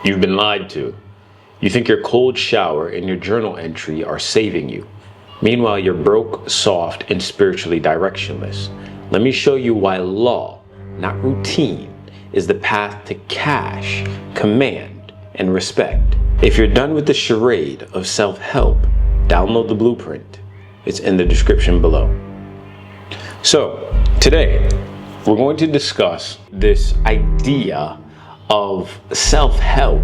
You've been lied to. You think your cold shower and your journal entry are saving you. Meanwhile, you're broke, soft, and spiritually directionless. Let me show you why law, not routine, is the path to cash, command, and respect. If you're done with the charade of self-help, download the blueprint. It's in the description below. So, today, we're going to discuss this idea of self-help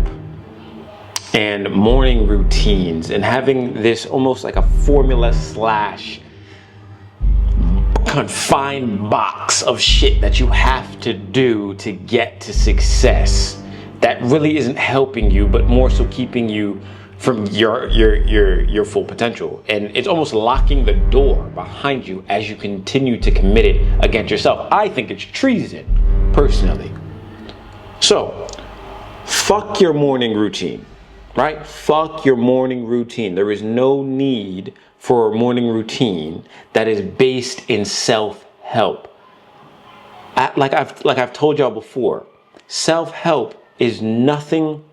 and morning routines and having this almost like a formula slash confined box of shit that you have to do to get to success that really isn't helping you, but more so keeping you from your full potential. And it's almost locking the door behind you as you continue to commit it against yourself. I think it's treason, personally. So, fuck your morning routine, right? Fuck your morning routine. There is no need for a morning routine that is based in self-help. Like I've told y'all before, self-help is nothing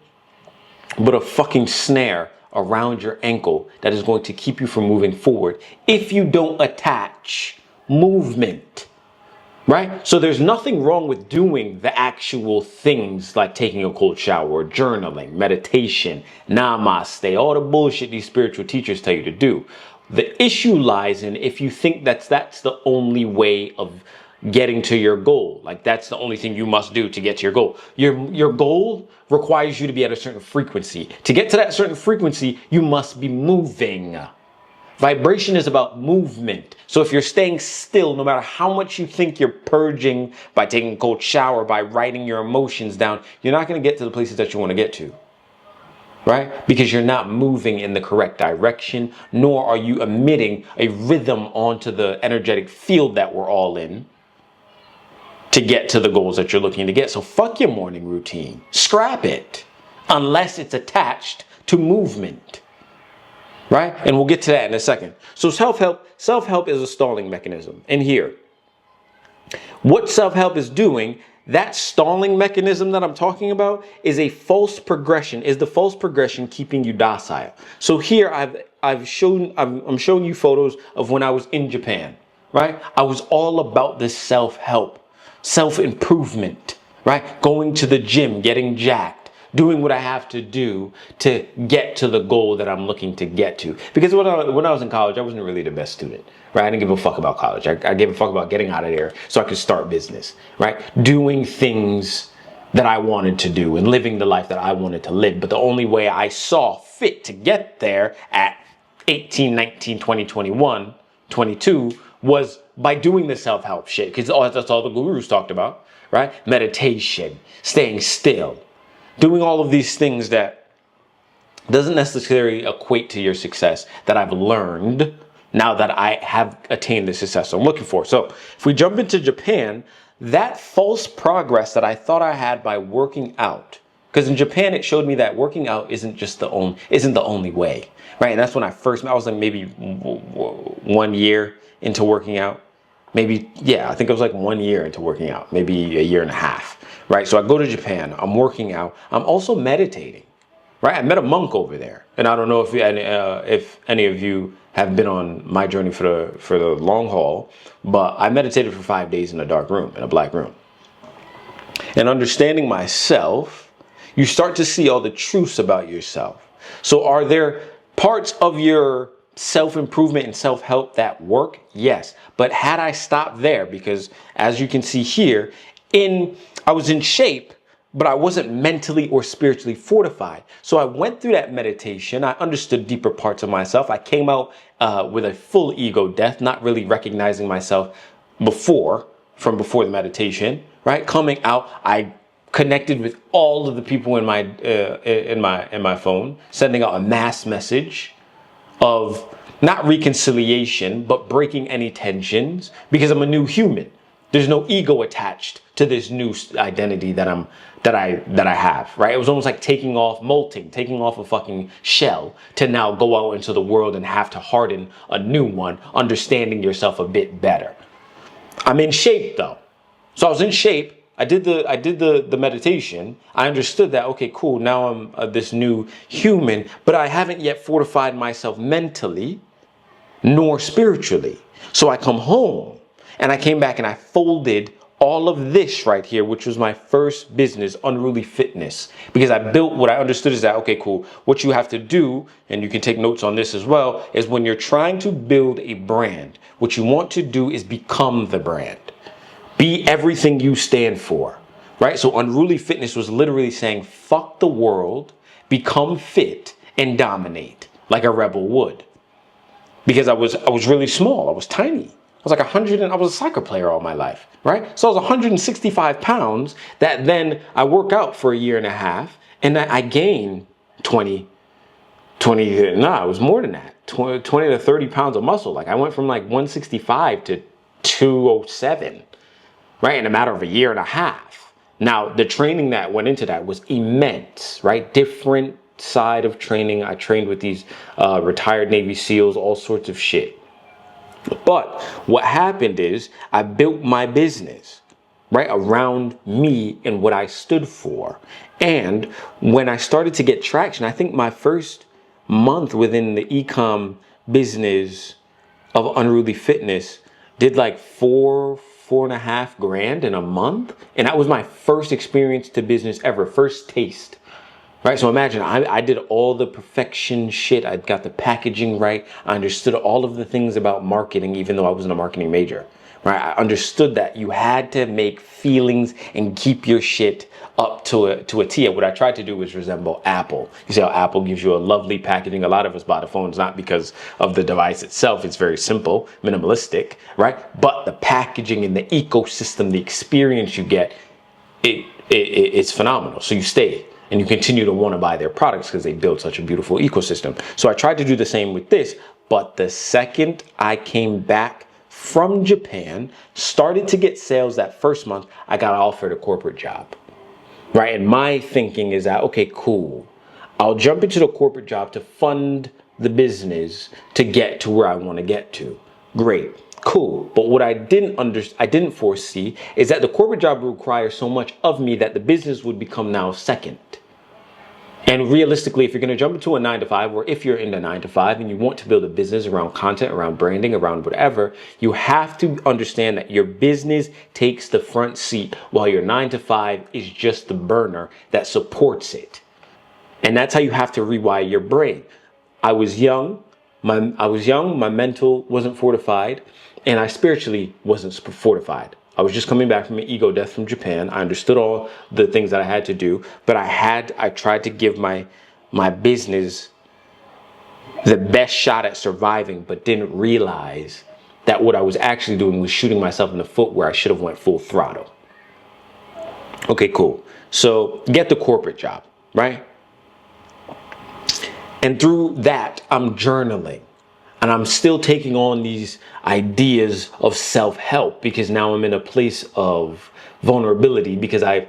but a fucking snare around your ankle that is going to keep you from moving forward if you don't attach movement. Right? So there's nothing wrong with doing the actual things like taking a cold shower, journaling, meditation, namaste, all the bullshit these spiritual teachers tell you to do. The issue lies in if you think that's the only way of getting to your goal. Like that's the only thing you must do to get to your goal. Your goal requires you to be at a certain frequency. To get to that certain frequency, you must be moving. Vibration is about movement. So if you're staying still, no matter how much you think you're purging by taking a cold shower, by writing your emotions down, you're not going to get to the places that you want to get to. Right? Because you're not moving in the correct direction, nor are you emitting a rhythm onto the energetic field that we're all in to get to the goals that you're looking to get. So fuck your morning routine. Scrap it. Unless it's attached to movement. Right? And we'll get to that in a second. So self-help is a stalling mechanism. And here, what self-help is doing, that stalling mechanism that I'm talking about is a false progression, is the false progression keeping you docile. So here I'm showing you photos of when I was in Japan, right? I was all about this self-help, self-improvement, right? Going to the gym, getting jacked, doing what I have to do to get to the goal that I'm looking to get to. Because when I was in college, I wasn't really the best student, right? I didn't give a fuck about college. I gave a fuck about getting out of there so I could start business, right? Doing things that I wanted to do and living the life that I wanted to live. But the only way I saw fit to get there at 18, 19, 20, 21, 22 was by doing the self-help shit. Because that's all the gurus talked about, right? Meditation, staying still, doing all of these things that doesn't necessarily equate to your success that I've learned now that I have attained the success I'm looking for. So if we jump into Japan, that false progress that I thought I had by working out, because in Japan it showed me that working out isn't the only way, right? And that's when I was like maybe 1 year into working out. Maybe, yeah, I think it was like 1 year into working out, maybe a year and a half, right? So I go to Japan, I'm working out, I'm also meditating, right? I met a monk over there. And I don't know if any of you have been on my journey for the long haul, but I meditated for 5 days in a dark room, in a black room. And understanding myself, you start to see all the truths about yourself. So are there parts of your self-improvement and self-help that work? Yes. But had I stopped there, because as you can see here, I was in shape, but I wasn't mentally or spiritually fortified. So I went through that meditation. I understood deeper parts of myself. I came out with a full ego death, not really recognizing myself from before the meditation, right? Coming out, I connected with all of the people in my phone, sending out a mass message of not reconciliation, but breaking any tensions, because I'm a new human. There's no ego attached to this new identity that I have, right? It was almost like taking off a fucking shell to now go out into the world and have to harden a new one, understanding yourself a bit better. I'm in shape though. So I was in shape, the meditation. I understood that, okay, cool. Now I'm this new human, but I haven't yet fortified myself mentally nor spiritually. So I come home and I came back and I folded all of this right here, which was my first business, Unruly Fitness, because I built what I understood is that, okay, cool. What you have to do, and you can take notes on this as well, is when you're trying to build a brand, what you want to do is become the brand. Be everything you stand for, right? So Unruly Fitness was literally saying, fuck the world, become fit, and dominate like a rebel would. Because I was really small. I was tiny. I was like 100, and I was a soccer player all my life, right? So I was 165 pounds that then I work out for a year and a half, and I gained 20, it was more than that, 20 to 30 pounds of muscle. Like I went from like 165 to 207, right? In a matter of a year and a half. Now, the training that went into that was immense, right? Different side of training. I trained with these retired Navy SEALs, all sorts of shit. But what happened is I built my business, right, around me and what I stood for. And when I started to get traction, I think my first month within the e-com business of Unruly Fitness did like four and a half grand in a month. And that was my first experience to business ever, first taste. Right, so imagine I did all the perfection shit. I got the packaging right. I understood all of the things about marketing, even though I wasn't a marketing major. Right, I understood that you had to make feelings and keep your shit up to a T. What I tried to do was resemble Apple. You see how Apple gives you a lovely packaging. A lot of us buy the phones not because of the device itself. It's very simple, minimalistic, right? But the packaging and the ecosystem, the experience you get, it's phenomenal. So you stay. And you continue to want to buy their products because they build such a beautiful ecosystem. So I tried to do the same with this. But the second I came back from Japan, started to get sales that first month, I got offered a corporate job. Right? And my thinking is that, okay, cool. I'll jump into the corporate job to fund the business to get to where I want to get to. Great. Cool. But what I didn't foresee is that the corporate job would require so much of me that the business would become now second. And realistically, if you're going to jump into a 9-to-5, or if you're in the 9-to-5 and you want to build a business around content, around branding, around whatever, you have to understand that your business takes the front seat while your 9-to-5 is just the burner that supports it. And that's how you have to rewire your brain. I was young, my mental wasn't fortified, and I spiritually wasn't fortified. I was just coming back from an ego death from Japan. I understood all the things that I had to do, but I tried to give my business the best shot at surviving, but didn't realize that what I was actually doing was shooting myself in the foot where I should have went full throttle. Okay, cool. So get the corporate job, right? And through that, I'm journaling. And I'm still taking on these ideas of self-help because now I'm in a place of vulnerability because I've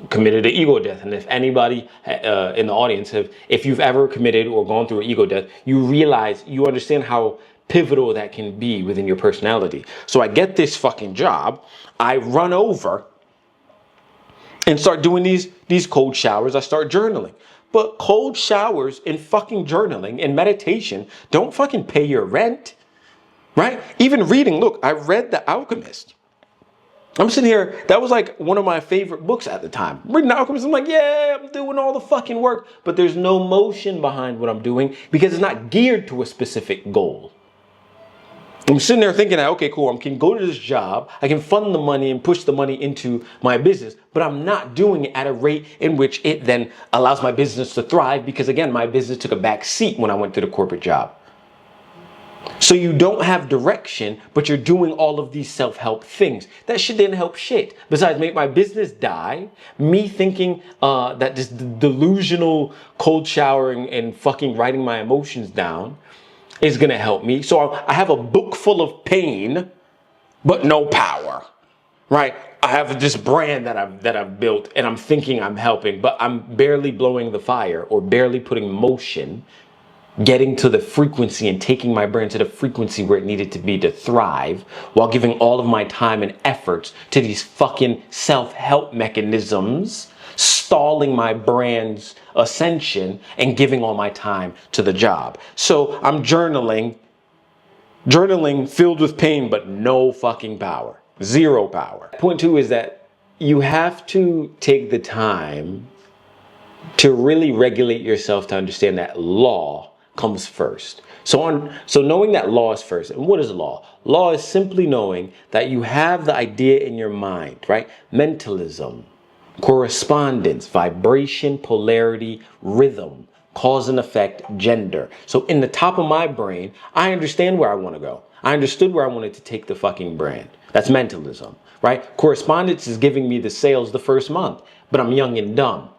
committed an ego death. And if anybody in the audience if you've ever committed or gone through an ego death, you realize, you understand how pivotal that can be within your personality. So I get this fucking job. I run over and start doing these cold showers. I start journaling. But cold showers and fucking journaling and meditation don't fucking pay your rent, right? Even reading, look, I read The Alchemist. I'm sitting here, that was like one of my favorite books at the time. Reading The Alchemist, I'm like, yeah, I'm doing all the fucking work, but there's no motion behind what I'm doing because it's not geared to a specific goal. I'm sitting there thinking that, okay, cool, I can go to this job, I can fund the money and push the money into my business, but I'm not doing it at a rate in which it then allows my business to thrive because, again, my business took a back seat when I went to the corporate job. So you don't have direction, but you're doing all of these self-help things. That shit didn't help shit. Besides, make my business die, me thinking that this delusional cold showering and fucking writing my emotions down is going to help me. So I have a book full of pain, but no power, right? I have this brand that I've built and I'm thinking I'm helping, but I'm barely blowing the fire or barely putting motion getting to the frequency and taking my brand to the frequency where it needed to be to thrive, while giving all of my time and efforts to these fucking self-help mechanisms, stalling my brand's ascension and giving all my time to the job. So I'm journaling filled with pain, but no fucking power, zero power. Point two is that you have to take the time to really regulate yourself to understand that law comes first. So knowing that law is first. And what is law? Law is simply knowing that you have the idea in your mind, right? Mentalism, correspondence, vibration, polarity, rhythm, cause and effect, gender. So in the top of my brain, I understand where I want to go. I understood where I wanted to take the fucking brand. That's mentalism, right? Correspondence is giving me the sales the first month, but I'm young and dumb.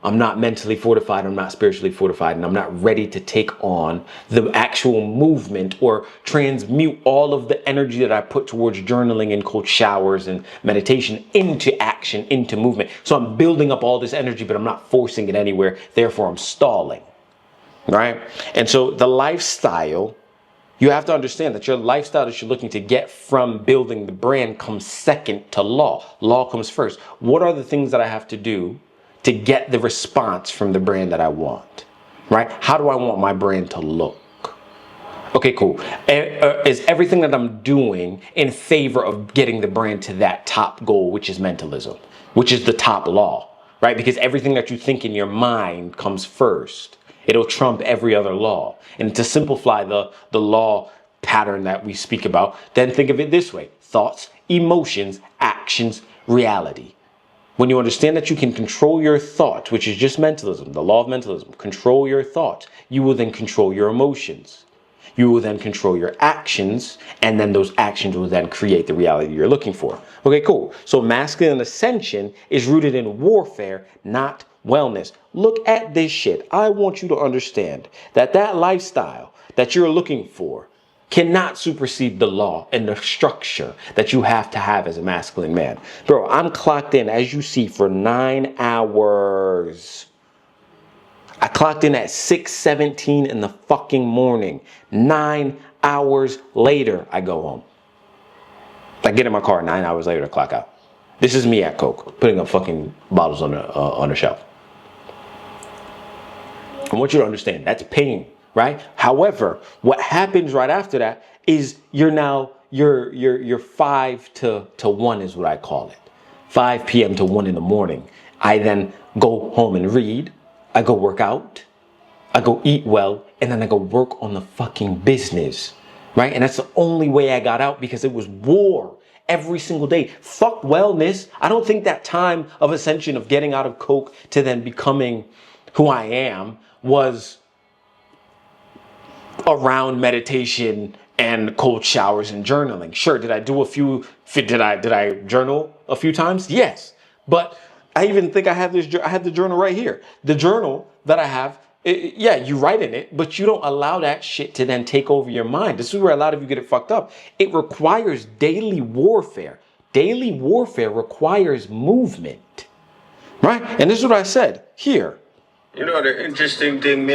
I'm not mentally fortified, I'm not spiritually fortified, and I'm not ready to take on the actual movement or transmute all of the energy that I put towards journaling and cold showers and meditation into action, into movement. So I'm building up all this energy, but I'm not forcing it anywhere. Therefore, I'm stalling, right? And so the lifestyle, you have to understand that your lifestyle that you're looking to get from building the brand comes second to law. Law comes first. What are the things that I have to do to get the response from the brand that I want, right? How do I want my brand to look? Okay, cool. Is everything that I'm doing in favor of getting the brand to that top goal, which is mentalism, which is the top law, right? Because everything that you think in your mind comes first. It'll trump every other law. And to simplify the law pattern that we speak about, then think of it this way: thoughts, emotions, actions, reality. When you understand that you can control your thoughts, which is just mentalism, the law of mentalism, control your thoughts, you will then control your emotions. You will then control your actions, and then those actions will then create the reality you're looking for. Okay, cool. So masculine ascension is rooted in warfare, not wellness. Look at this shit. I want you to understand that that lifestyle that you're looking for cannot supersede the law and the structure that you have to have as a masculine man. Bro, I'm clocked in, as you see, for 9 hours. I clocked in at 6:17 in the fucking morning. 9 hours later, I go home. I get in my car 9 hours later to clock out. This is me at Coke, putting up fucking bottles on the shelf. I want you to understand, that's pain, right? However, what happens right after that is you're 5 to 1 is what I call it. 5 p.m. to 1 in the morning. I then go home and read. I go work out. I go eat well. And then I go work on the fucking business, right? And that's the only way I got out, because it was war every single day. Fuck wellness. I don't think that time of ascension of getting out of Coke to then becoming who I am was around meditation and cold showers and journaling. Sure, did I journal a few times? Yes. But I even think I have the journal right here. The journal that I have, yeah, you write in it, but you don't allow that shit to then take over your mind. This is where a lot of you get it fucked up. It requires daily warfare. Daily warfare requires movement, right? And this is what I said here. You know the interesting thing, me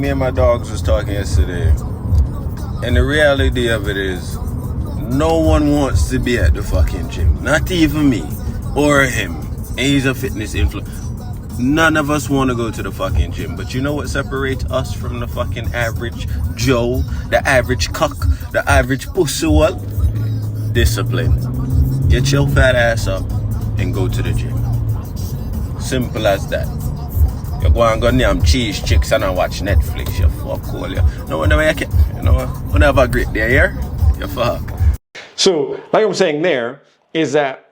and my dogs was talking yesterday. And the reality of it is, no one wants to be at the fucking gym. Not even me or him. And he's a fitness influencer. None of us want to go to the fucking gym. But you know what separates us from the fucking average Joe, the average cuck, the average pussy? Well, discipline. Get your fat ass up and go to the gym. Simple as that. You go and go name cheese chicks and I watch Netflix. You fuck all you. No wonder you can, you know, whenever a great day here, you fuck. So, like I'm saying there, is that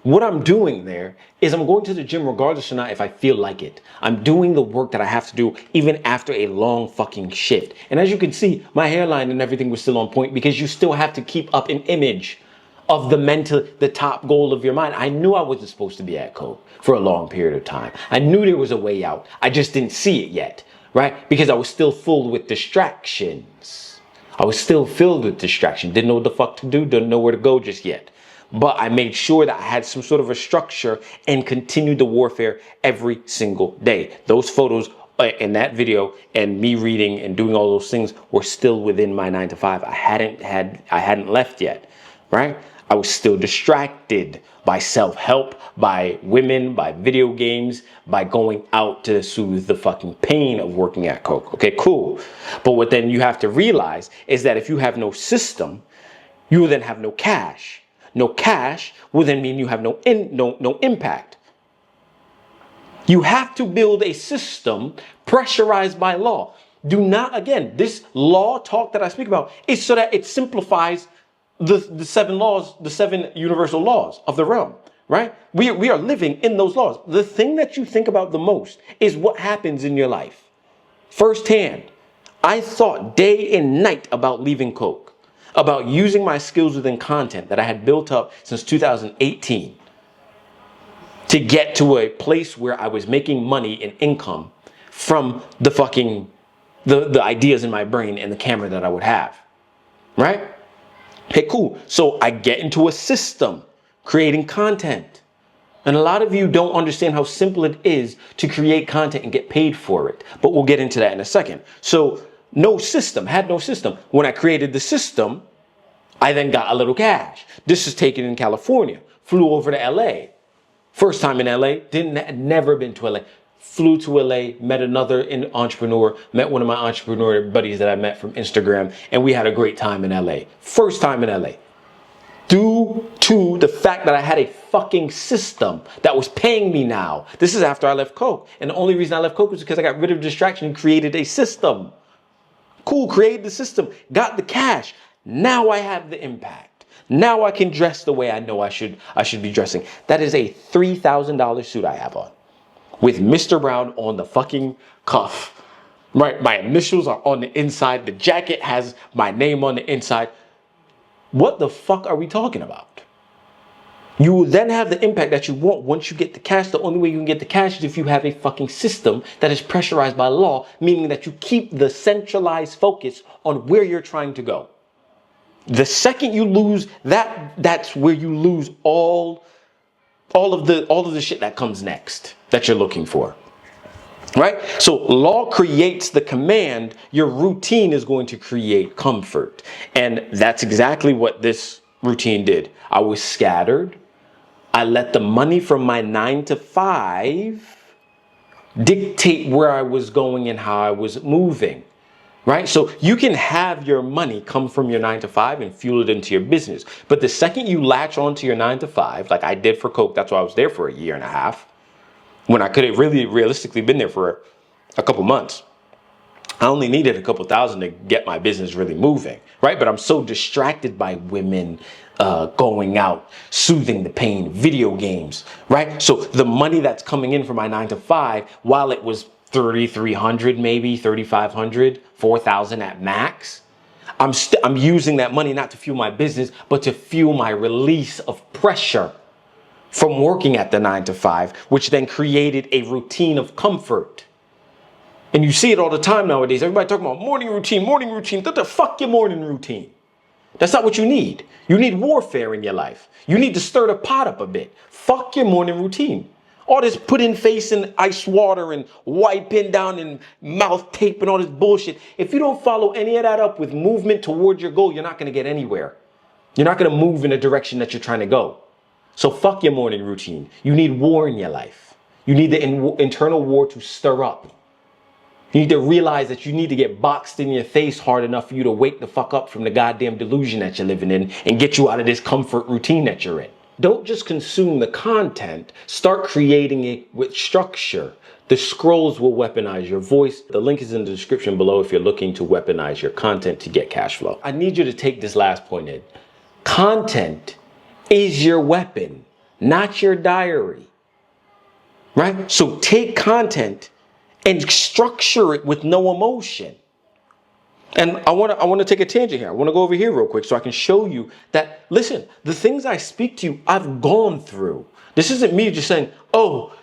what I'm doing there is I'm going to the gym regardless or not if I feel like it. I'm doing the work that I have to do even after a long fucking shift. And as you can see, my hairline and everything was still on point, because you still have to keep up an image of the top goal of your mind. I knew I wasn't supposed to be at Coke for a long period of time. I knew there was a way out. I just didn't see it yet, right? Because I was still filled with distractions. Didn't know what the fuck to do. Didn't know where to go just yet. But I made sure that I had some sort of a structure and continued the warfare every single day. Those photos in that video and me reading and doing all those things were still within my 9 to 5. I hadn't left yet, right? I was still distracted by self-help, by women, by video games, by going out to soothe the fucking pain of working at coke. Okay, cool. But what then you have to realize is that if you have no system, you will then have no cash. No cash will then mean you have no impact. You have to build a system pressurized by law. Do not, again, this law talk that I speak about is so that it simplifies the 7 laws, the 7 universal laws of the realm, right? We are living in those laws. The thing that you think about the most is what happens in your life. Firsthand, I thought day and night about leaving coke, about using my skills within content that I had built up since 2018 to get to a place where I was making money and income from the fucking, the ideas in my brain and the camera that I would have, right? Hey, cool. So I get into a system, creating content. And a lot of you don't understand how simple it is to create content and get paid for it. But we'll get into that in a second. So no system, had no system. When I created the system, I then got a little cash. This is taken in California, flew over to LA. First time in LA, never been to LA. Flew to LA, met another entrepreneur, met one of my entrepreneur buddies that I met from Instagram, and we had a great time in LA. First time in LA. Due to the fact that I had a fucking system that was paying me now. This is after I left coke. And the only reason I left coke was because I got rid of distraction and created a system. Cool, created the system, got the cash. Now I have the impact. Now I can dress the way I know I should be dressing. That is a $3,000 suit I have on, with Mr. Brown on the fucking cuff. Right, my initials are on the inside. The jacket has my name on the inside. What the fuck are we talking about? You will then have the impact that you want once you get the cash. The only way you can get the cash is if you have a fucking system that is pressurized by law, meaning that you keep the centralized focus on where you're trying to go. The second you lose that, that's where you lose all of the shit that comes next that you're looking for. Right? So law creates the command. Your routine is going to create comfort. And that's exactly what this routine did. I was scattered. I let the money from my 9 to 5 dictate where I was going and how I was moving. Right? So you can have your money come from your 9 to 5 and fuel it into your business. But the second you latch onto your 9 to 5, like I did for coke, that's why I was there for a year and a half, when I could have really realistically been there for a couple months. I only needed a couple thousand to get my business really moving, right? But I'm so distracted by women, going out, soothing the pain, video games, right? So the money that's coming in from my 9 to 5, while it was 3,300, maybe 3,500, 4,000 at max, I'm using that money not to fuel my business, but to fuel my release of pressure from working at the 9 to 5, which then created a routine of comfort. And you see it all the time nowadays. Everybody talking about morning routine, morning routine. What the fuck your morning routine? That's not what you need. You need warfare in your life. You need to stir the pot up a bit. Fuck your morning routine. All this putting face in ice water and wiping down and mouth tape and all this bullshit. If you don't follow any of that up with movement towards your goal, you're not going to get anywhere. You're not going to move in the direction that you're trying to go. So fuck your morning routine. You need war in your life. You need the internal war to stir up. You need to realize that you need to get boxed in your face hard enough for you to wake the fuck up from the goddamn delusion that you're living in and get you out of this comfort routine that you're in. Don't just consume the content. Start creating it with structure. The scrolls will weaponize your voice. The link is in the description below if you're looking to weaponize your content to get cash flow. I need you to take this last point in. Content is your weapon, not your diary. Right? So take content and structure it with no emotion. And I want to take a tangent here. I want to go over here real quick so I can show you that, listen, the things I speak to you, I've gone through. This isn't me just saying, oh,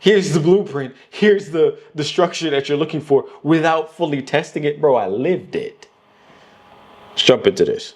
here's the blueprint. Here's the structure that you're looking for without fully testing it. Bro, I lived it. Let's jump into this.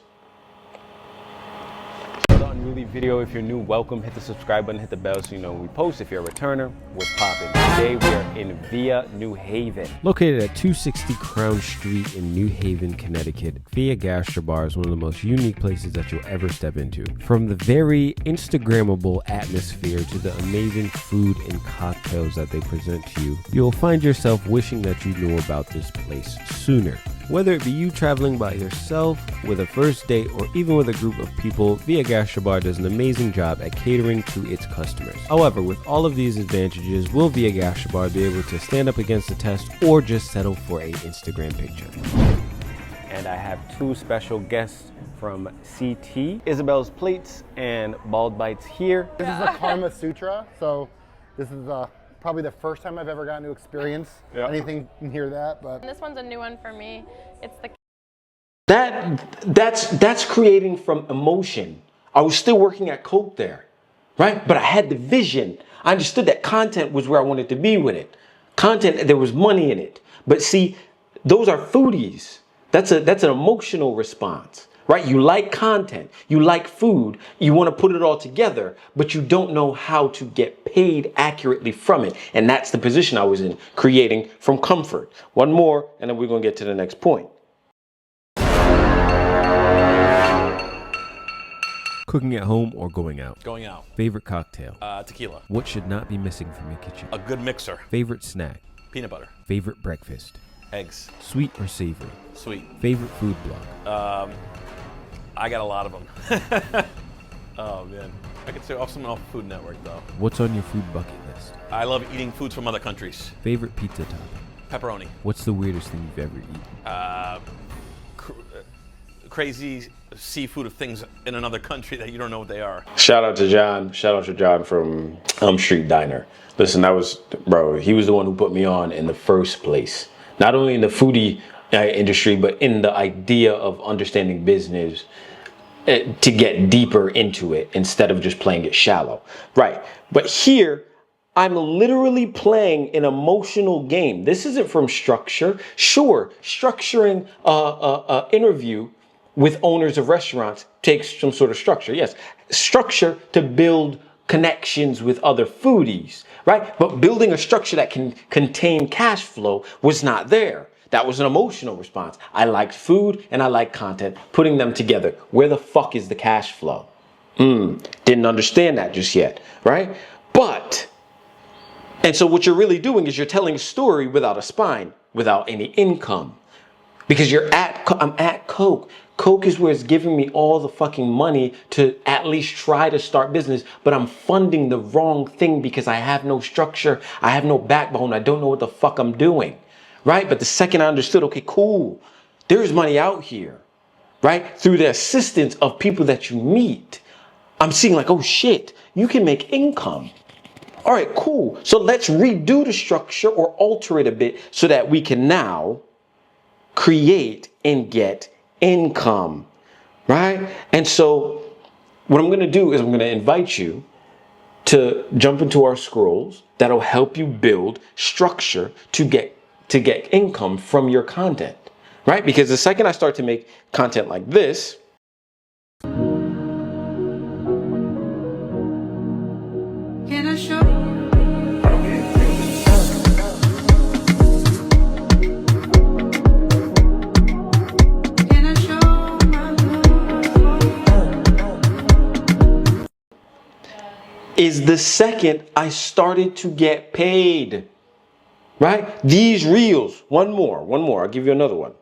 Unruly new video. If you're new, welcome. Hit the subscribe button, hit the bell so you know when we post. If you're a returner, we're popping. Today we are in Via New Haven. Located at 260 Crown Street in New Haven, Connecticut, Via Gastrobar is one of the most unique places that you'll ever step into. From the very Instagrammable atmosphere to the amazing food and cocktails that they present to you, you'll find yourself wishing that you knew about this place sooner. Whether it be you traveling by yourself, with a first date, or even with a group of people, Via Gastrobar does an amazing job at catering to its customers. However, with all of these advantages, will Via Gastrobar be able to stand up against the test or just settle for a Instagram picture? And I have two special guests from CT, Isabel's Plates and Bald Bites here. This is a Karma Sutra, so this is probably the first time I've ever gotten to experience anything near that. But this one's a new one for me. It's the that's creating from emotion. I was still working at Coke there, right? But I had the vision. I understood that content was where I wanted to be with it. Content, there was money in it. But see, those are foodies. That's an emotional response. Right? You like content, you like food, you want to put it all together, but you don't know how to get paid accurately from it. And that's the position I was in, creating from comfort. One more, and then we're going to get to the next point. Cooking at home or going out? Going out. Favorite cocktail? Tequila. What should not be missing from your kitchen? A good mixer. Favorite snack? Peanut butter. Favorite breakfast? Eggs. Sweet or savory? Sweet. Favorite food blog? I got a lot of them. Oh man, I could say off some off Food Network though. What's on your food bucket list? I love eating foods from other countries. Favorite pizza topping? Pepperoni. What's the weirdest thing you've ever eaten? Crazy seafood of things in another country that you don't know what they are. Shout out to John. Shout out to John from Elm Street Diner. Listen, he was the one who put me on in the first place. Not only in the foodie industry, but in the idea of understanding business to get deeper into it instead of just playing it shallow. Right. But here, I'm literally playing an emotional game. This isn't from structure. Sure, structuring an interview with owners of restaurants takes some sort of structure. Yes, structure to build connections with other foodies, right? But building a structure that can contain cash flow was not there. That was an emotional response. I liked food and I liked content, putting them together. Where the fuck is the cash flow? Didn't understand that just yet, right? And so what you're really doing is you're telling a story without a spine, without any income. Because I'm at Coke. Coke is where it's giving me all the fucking money to at least try to start business, but I'm funding the wrong thing because I have no structure, I have no backbone, I don't know what the fuck I'm doing, right? But the second I understood, okay, cool, there's money out here, right? Through the assistance of people that you meet, I'm seeing like, oh shit, you can make income. All right, cool. So let's redo the structure or alter it a bit so that we can now create and get income, right? And so what I'm going to do is I'm going to invite you to jump into our scrolls that'll help you build structure to get income from your content, right? Because the second I start to make content like this, Can I show is the second I started to get paid, right? These reels, one more, I'll give you another one.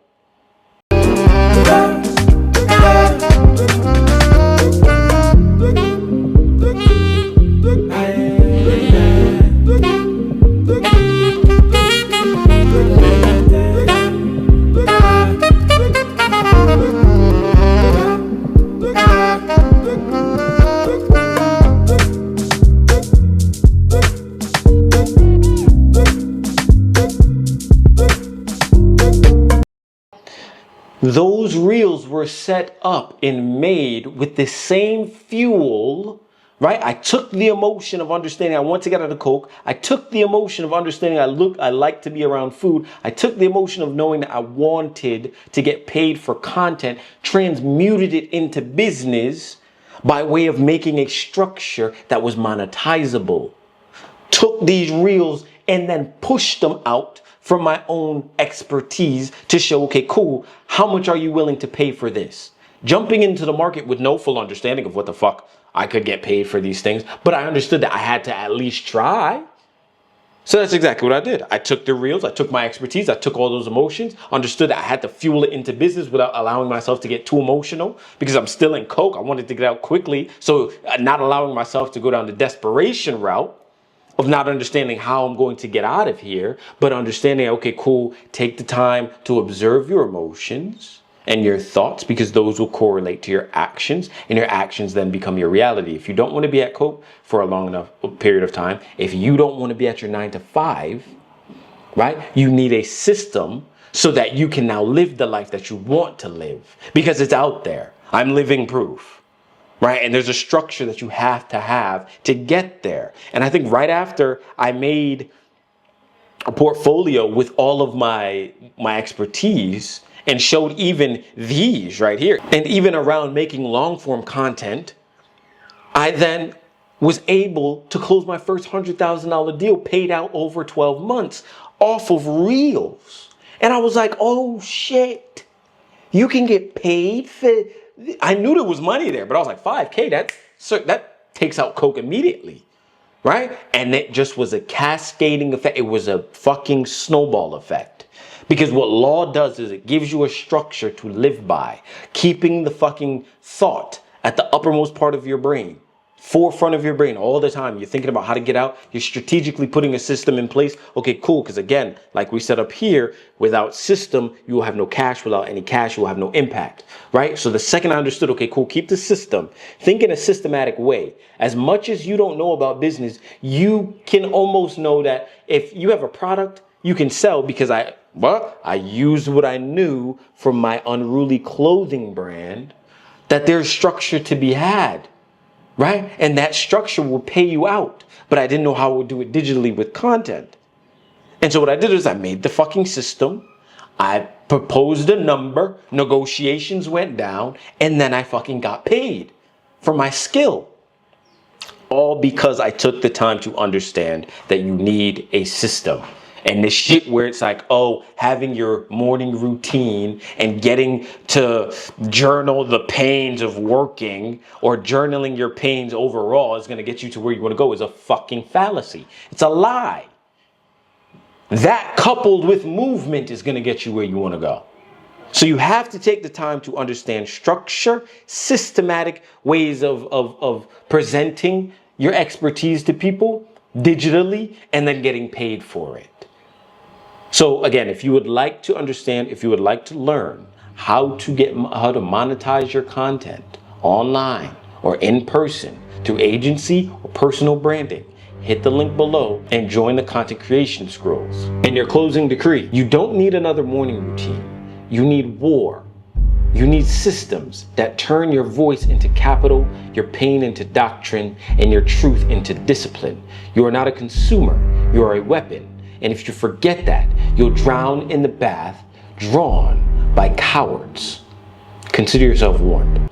Those reels were set up and made with the same fuel, right? I took the emotion of understanding I want to get out of Coke. I took the emotion of understanding I like to be around food. I took the emotion of knowing that I wanted to get paid for content, transmuted it into business, by way of making a structure that was monetizable. Took these reels and then pushed them out from my own expertise to show, okay, cool, how much are you willing to pay for this? Jumping into the market with no full understanding of what the fuck I could get paid for these things, but I understood that I had to at least try. So that's exactly what I did. I took the reels, I took my expertise, I took all those emotions, understood that I had to fuel it into business without allowing myself to get too emotional because I'm still in coke. I wanted to get out quickly. So not allowing myself to go down the desperation route of not understanding how I'm going to get out of here, but understanding, okay, cool, take the time to observe your emotions and your thoughts because those will correlate to your actions and your actions then become your reality. If you don't want to be at coke for a long enough period of time, if you don't want to be at your 9 to 5, right, you need a system so that you can now live the life that you want to live because it's out there. I'm living proof, right? And there's a structure that you have to get there. And I think right after I made a portfolio with all of my expertise and showed even these right here, and even around making long form content, I then was able to close my first $100,000 deal paid out over 12 months off of reels. And I was like, oh shit, you can get paid for, I knew there was money there, but I was like, 5K, that takes out coke immediately, right? And it just was a cascading effect. It was a fucking snowball effect. Because what law does is it gives you a structure to live by, keeping the fucking thought at the uppermost part of your brain, forefront of your brain all the time. You're thinking about how to get out. You're strategically putting a system in place. Okay, cool. Because again, like we said up here, without system, you will have no cash. Without any cash, you will have no impact, right? So the second I understood, okay, cool, keep the system. Think in a systematic way. As much as you don't know about business, you can almost know that if you have a product, you can sell because I used what I knew from my Unruly clothing brand, that there's structure to be had, right? And that structure will pay you out. But I didn't know how I would do it digitally with content. And so what I did is I made the fucking system. I proposed a number, negotiations went down, and then I fucking got paid for my skill. All because I took the time to understand that you need a system. And this shit where it's like, oh, having your morning routine and getting to journal the pains of working or journaling your pains overall is going to get you to where you want to go is a fucking fallacy. It's a lie. That coupled with movement is going to get you where you want to go. So you have to take the time to understand structure, systematic ways of presenting your expertise to people digitally and then getting paid for it. So again, if you would like to understand, if you would like to learn how to monetize your content online or in person through agency or personal branding, hit the link below and join the content creation scrolls. And your closing decree, you don't need another morning routine. You need war. You need systems that turn your voice into capital, your pain into doctrine, and your truth into discipline. You are not a consumer, you are a weapon. And if you forget that, you'll drown in the bath drawn by cowards. Consider yourself warned.